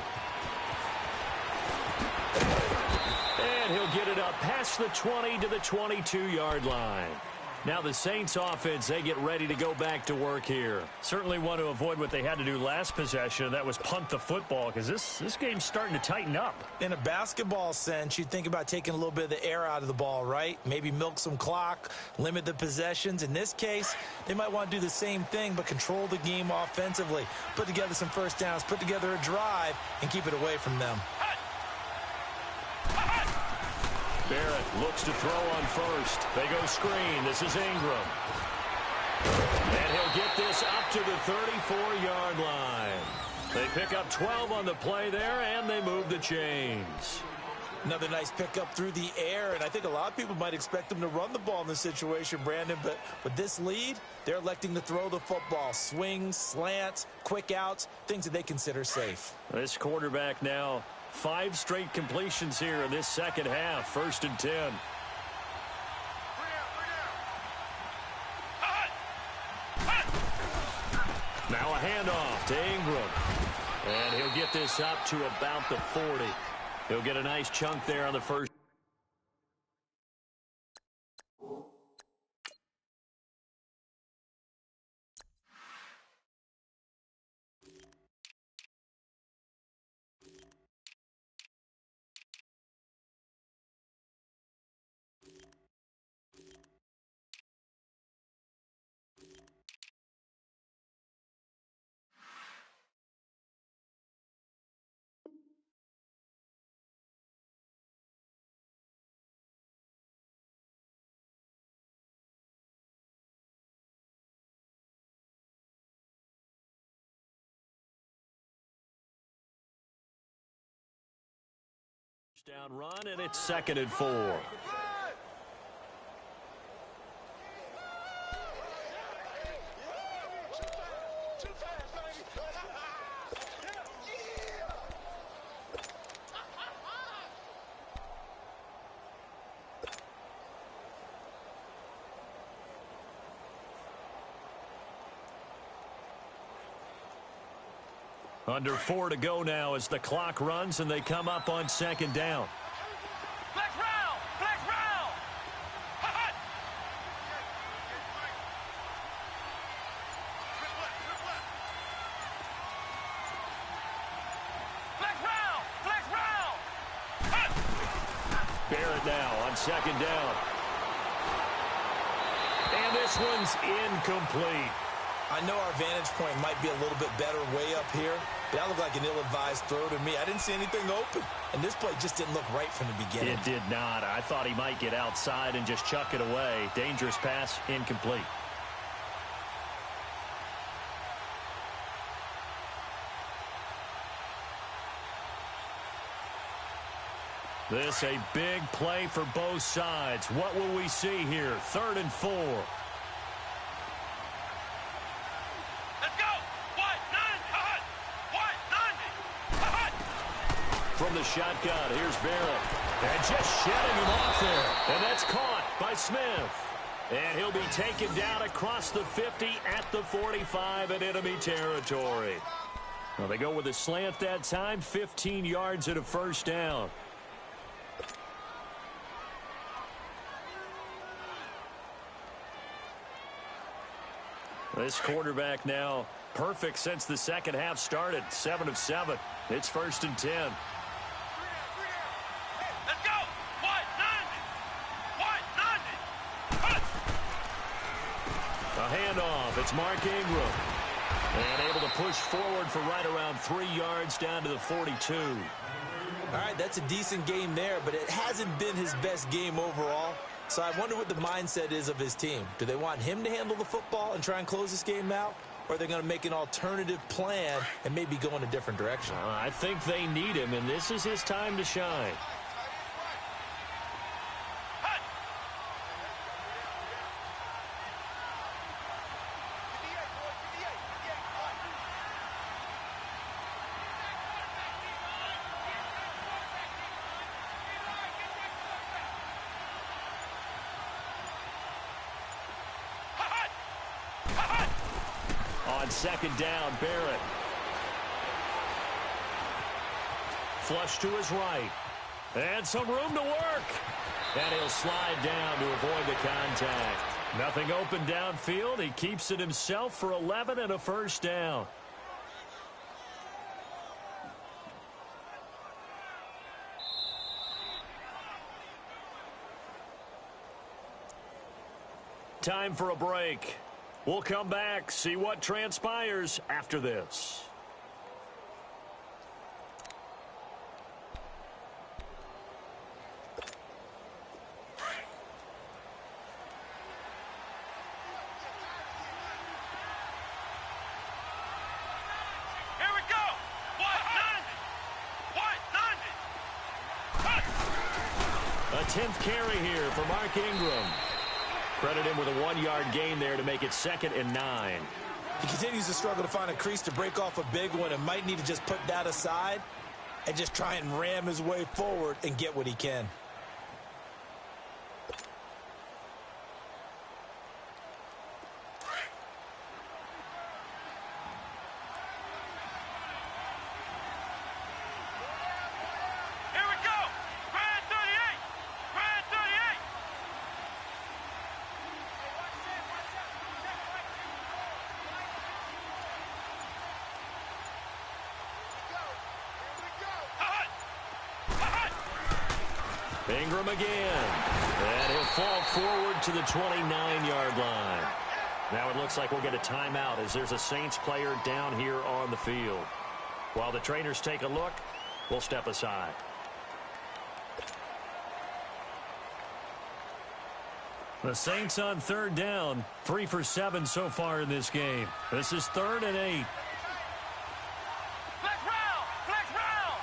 And he'll get it up past the 20 to the 22-yard line. Now the Saints offense, they get ready to go back to work here. Certainly want to avoid what they had to do last possession, and that was punt the football, because this game's starting to tighten up. In a basketball sense, you think about taking a little bit of the air out of the ball, right? Maybe milk some clock, limit the possessions. In this case, they might want to do the same thing, but control the game offensively. Put together some first downs, put together a drive, and keep it away from them. Barrett looks to throw on first. They go screen. This is Ingram. And he'll get this up to the 34-yard line. They pick up 12 on the play there, and they move the chains. Another nice pickup through the air, and I think a lot of people might expect them to run the ball in this situation, Brandon, but with this lead, they're electing to throw the football. Swings, slants, quick outs, things that they consider safe. This quarterback now 5 straight completions here in this second half. 1st and 10. Now a handoff to Ingram. And he'll get this up to about the 40. He'll get a nice chunk there on the first. Down run, and it's 2nd and 4. Under 4 to go now as the clock runs and they come up on 2nd down. Flex round! Flex round! Flex round! Flex round! Barrett now on 2nd down. And this one's incomplete. I know our vantage point might be a little bit better way up here, but that looked like an ill-advised throw to me. I didn't see anything open, and this play just didn't look right from the beginning. It did not. I thought he might get outside and just chuck it away. Dangerous pass, incomplete. This a big play for both sides. What will we see here? 3rd and 4. From the shotgun, here's Barrett. And just shedding him off there. And that's caught by Smith. And he'll be taken down across the 50 at the 45 in enemy territory. Well, they go with a slant that time, 15 yards and a 1st down. This quarterback now perfect since the second half started. 7 of 7. It's 1st and 10. Let's go! Wide 90! A handoff. It's Mark Ingram. And able to push forward for right around 3 yards down to the 42. All right, that's a decent game there, but it hasn't been his best game overall. So I wonder what the mindset is of his team. Do they want him to handle the football and try and close this game out? Or are they going to make an alternative plan and maybe go in a different direction? I think they need him, and this is his time to shine. on second down. Barrett. Flush to his right. And some room to work. And he'll slide down to avoid the contact. Nothing open downfield. He keeps it himself for 11 and a first down. Time for a break. We'll come back, see what transpires after this. Here we go. 190. 190. A 10th carry here for Mark Ingram. Credit him with a 1-yard gain there to make it 2nd and 9. He continues to struggle to find a crease to break off a big one and might need to just put that aside and just try and ram his way forward and get what he can. Here we go. Brand 38. Brand 38. Hut. Hut. Ingram again. And he'll fall forward to the 29-yard line. Now it looks like we'll get a timeout as there's a Saints player down here on the field. While the trainers take a look, we'll step aside. The Saints on third down, 3 for 7 so far in this game. This is 3rd and 8. Flex round. Flex round.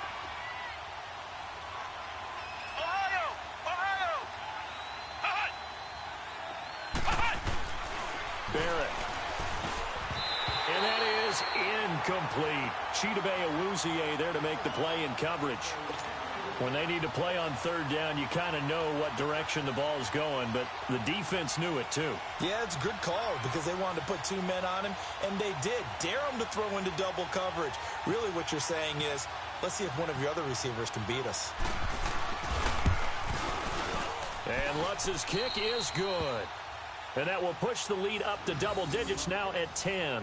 Ohio. Ohio. Hut. Hut. Barrett. And that is incomplete. Chidobe Awuzie there to make the play in coverage. When they need to play on third down, you kind of know what direction the ball's going, but the defense knew it too. Yeah, it's a good call because they wanted to put 2 men on him, and they did. Dare him to throw into double coverage. Really what you're saying is, let's see if one of your other receivers can beat us. And Lutz's kick is good. And that will push the lead up to double digits now at 10.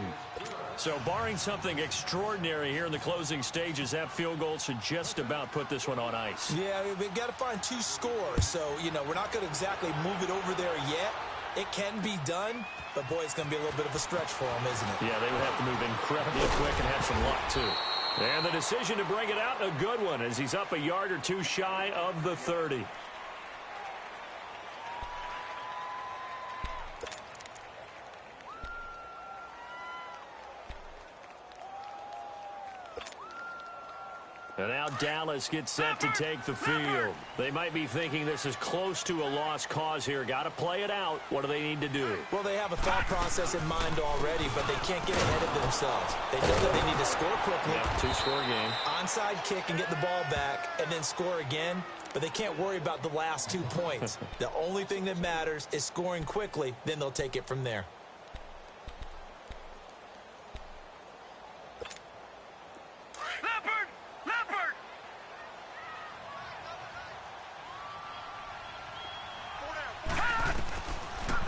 So barring something extraordinary here in the closing stages, that field goal should just about put this one on ice. Yeah, we've got to find 2 scores. So, we're not going to exactly move it over there yet. It can be done, but, boy, it's going to be a little bit of a stretch for them, isn't it? Yeah, they would have to move incredibly quick and have some luck, too. And the decision to bring it out, a good one, as he's up a yard or 2 shy of the 30. And now Dallas gets set to take the field. They might be thinking this is close to a lost cause here. Got to play it out. What do they need to do? Well, they have a thought process in mind already, but they can't get ahead of themselves. They know that they need to score quickly. Yep, 2-score game. Onside kick and get the ball back and then score again. But they can't worry about the last 2 points. The only thing that matters is scoring quickly. Then they'll take it from there.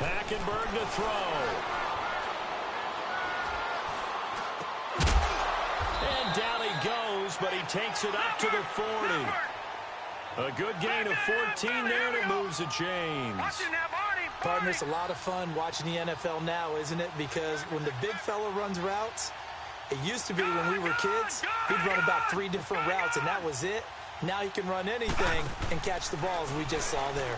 Hackenberg to throw. And down he goes, but he takes it up to the 40. A good gain of 14 there, and it moves the chains. Partner, it's a lot of fun watching the NFL now, isn't it? Because when the big fella runs routes, it used to be when we were kids, he'd run about 3 different routes, and that was it. Now he can run anything and catch the balls we just saw there.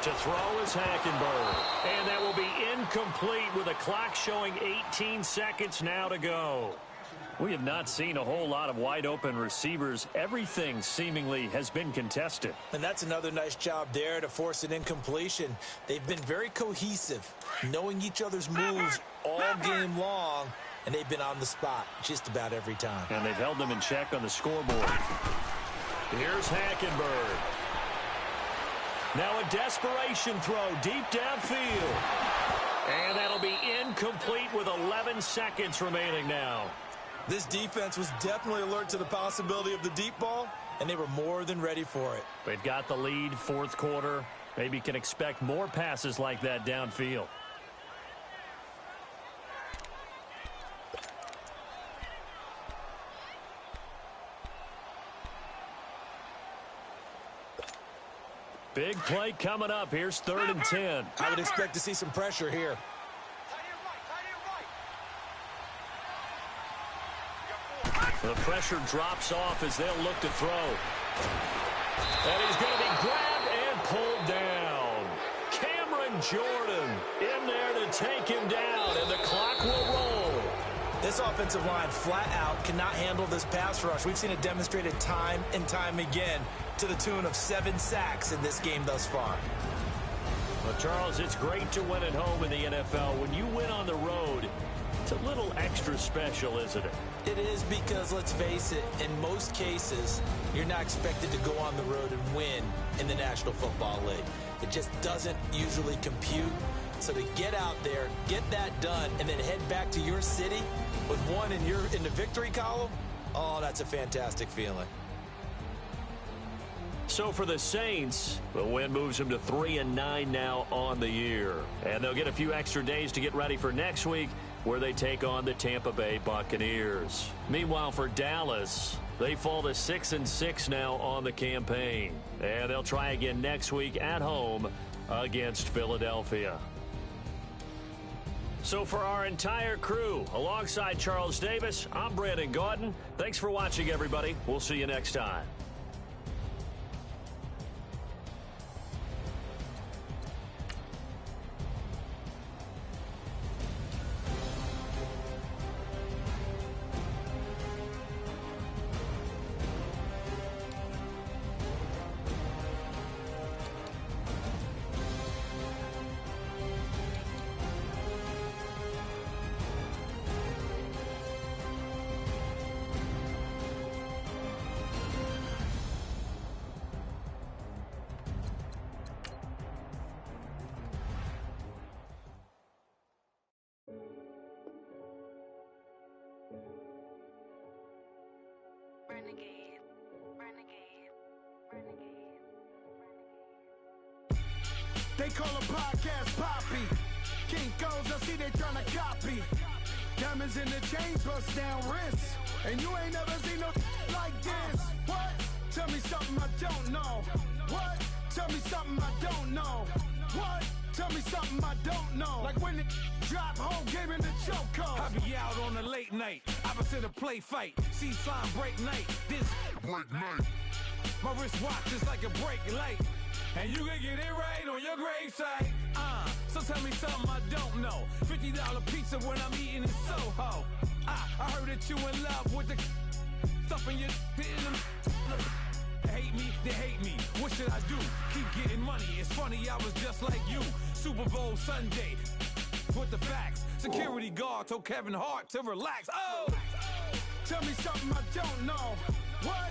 To throw is Hackenberg. And that will be incomplete with a clock showing 18 seconds now to go. We have not seen a whole lot of wide-open receivers. Everything seemingly has been contested. And that's another nice job there to force an incompletion. They've been very cohesive, knowing each other's moves all game long, and they've been on the spot just about every time. And they've held them in check on the scoreboard. Here's Hackenberg. Now a desperation throw deep downfield. And that'll be incomplete with 11 seconds remaining now. This defense was definitely alert to the possibility of the deep ball, and they were more than ready for it. They've got the lead, fourth quarter. Maybe can expect more passes like that downfield. Big play coming up. Here's 3rd and 10. I would expect to see some pressure here. The pressure drops off as they'll look to throw. And he's going to be grabbed and pulled down. Cameron Jordan in there to take him down, and the clock will roll. This offensive line flat out cannot handle this pass rush. We've seen it demonstrated time and time again to the tune of 7 sacks in this game thus far. Well, Charles, it's great to win at home in the NFL. When you win on the road, it's a little extra special, isn't it? It is because, let's face it, in most cases, you're not expected to go on the road and win in the National Football League. It just doesn't usually compute. So to get out there, get that done, and then head back to your city with one in the victory column, oh, that's a fantastic feeling. So for the Saints, the win moves them to 3-9 now on the year. And they'll get a few extra days to get ready for next week, where they take on the Tampa Bay Buccaneers. Meanwhile, for Dallas, they fall to 6-6 now on the campaign. And they'll try again next week at home against Philadelphia. So for our entire crew, alongside Charles Davis, I'm Brandon Gaudin. Thanks for watching, everybody. We'll see you next time. They call a podcast Poppy. Kinkos, I see they tryna copy. Diamonds in the chains, bust down wrists. And you ain't never seen no like this. What? Tell me something I don't know. What? Tell me something I don't know. What? Tell me something I don't know. Like when it drop, whole game in the chokehold. I be out on a late night, opposite a play fight. See slime break night, this break night. My wristwatch is like a break light. And you can get it right on your gravesite. So tell me something I don't know. $50 pizza when I'm eating in Soho. I heard that you in love with the stuff in your hate me, they hate me. What should I do? Keep getting money. It's funny, I was just like you. Super Bowl Sunday. With the facts. Security guard told Kevin Hart to relax. Oh! Tell me something I don't know. What?